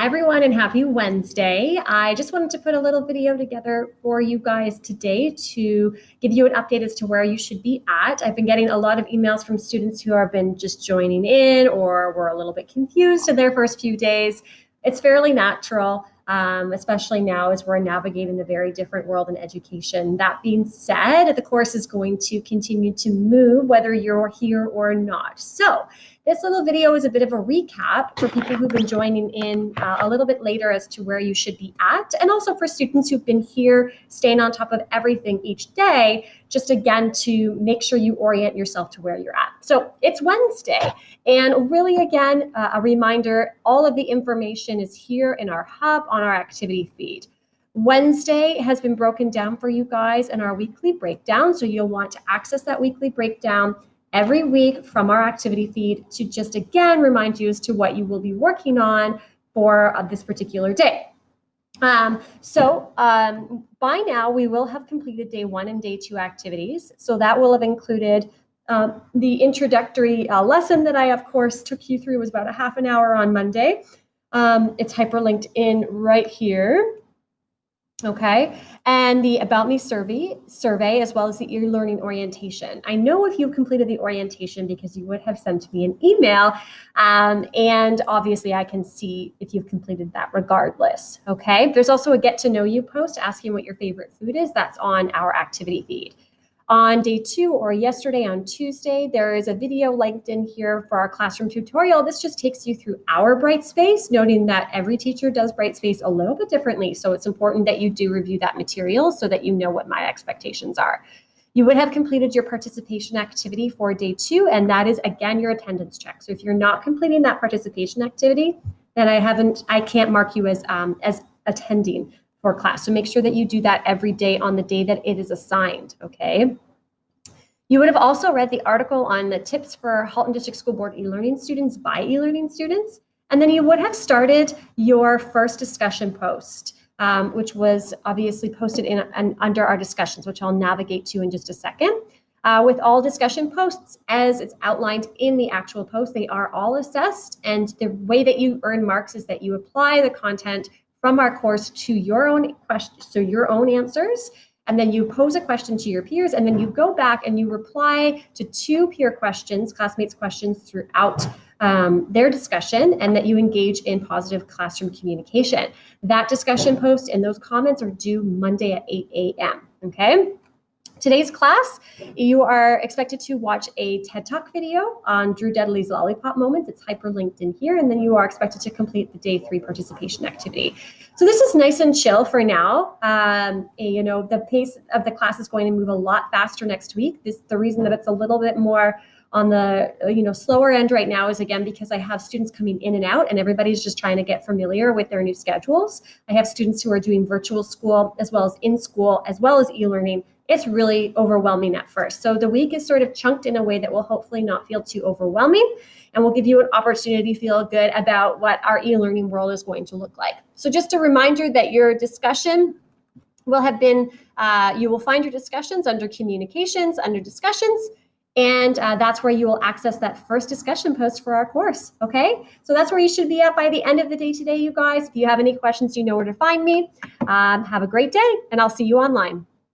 Everyone, and happy Wednesday. I just wanted to put a little video together for you guys today to give you an update as to where you should be at. I've been getting a lot of emails from students who have been just joining in or were a little bit confused in their first few days. It's fairly natural, especially now as we're navigating a very different world in education. That being said, the course is going to continue to move whether you're here or not. So this little video is a bit of a recap for people who've been joining in a little bit later as to where you should be at, and also for students who've been here staying on top of everything each day, just again to make sure you orient yourself to where you're at. So it's Wednesday, and really again, a reminder, all of the information is here in our hub on our activity feed. Wednesday has been broken down for you guys in our weekly breakdown, so you'll want to access that weekly breakdown every week from our activity feed to just again remind you as to what you will be working on for this particular day. By now we will have completed day 1 and day 2 activities. So that will have included the introductory lesson that I of course took you through. It was about a half an hour on Monday. It's hyperlinked in right here. Okay, and the About Me survey, as well as the e-learning orientation. I know if you completed the orientation because you would have sent me an email, and obviously I can see if you've completed that regardless. Okay, there's also a get to know you post asking what your favorite food is. That's on our activity feed. On day 2 or yesterday on Tuesday, there is a video linked in here for our classroom tutorial. This just takes you through our Brightspace, noting that every teacher does Brightspace a little bit differently. So it's important that you do review that material so that you know what my expectations are. You would have completed your participation activity for day 2, and that is again your attendance check. So if you're not completing that participation activity, then I can't mark you as attending for class. So make sure that you do that every day on the day that it is assigned, okay? You would have also read the article on the tips for Halton District School Board e-learning students by e-learning students. And then you would have started your first discussion post, which was obviously posted under our discussions, which I'll navigate to in just a second. With all discussion posts, as it's outlined in the actual post, they are all assessed. And the way that you earn marks is that you apply the content from our course to your own questions, so your own answers, and then you pose a question to your peers, and then you go back and you reply to 2 peer questions, classmates' questions throughout their discussion, and that you engage in positive classroom communication. That discussion post and those comments are due Monday at 8 a.m., okay? Today's class, you are expected to watch a TED Talk video on Drew Dedley's Lollipop Moments. It's hyperlinked in here, and then you are expected to complete the day 3 participation activity. So this is nice and chill for now. The pace of the class is going to move a lot faster next week. The reason that it's a little bit more on the slower end right now is again because I have students coming in and out, and everybody's just trying to get familiar with their new schedules. I have students who are doing virtual school as well as in school as well as e-learning. It's really overwhelming at first. So the week is sort of chunked in a way that will hopefully not feel too overwhelming, and will give you an opportunity to feel good about what our e-learning world is going to look like. So just a reminder that your discussion will have been, you will find your discussions under communications, under discussions, and that's where you will access that first discussion post for our course, okay? So that's where you should be at by the end of the day today, you guys. If you have any questions, you know where to find me. Have a great day, and I'll see you online.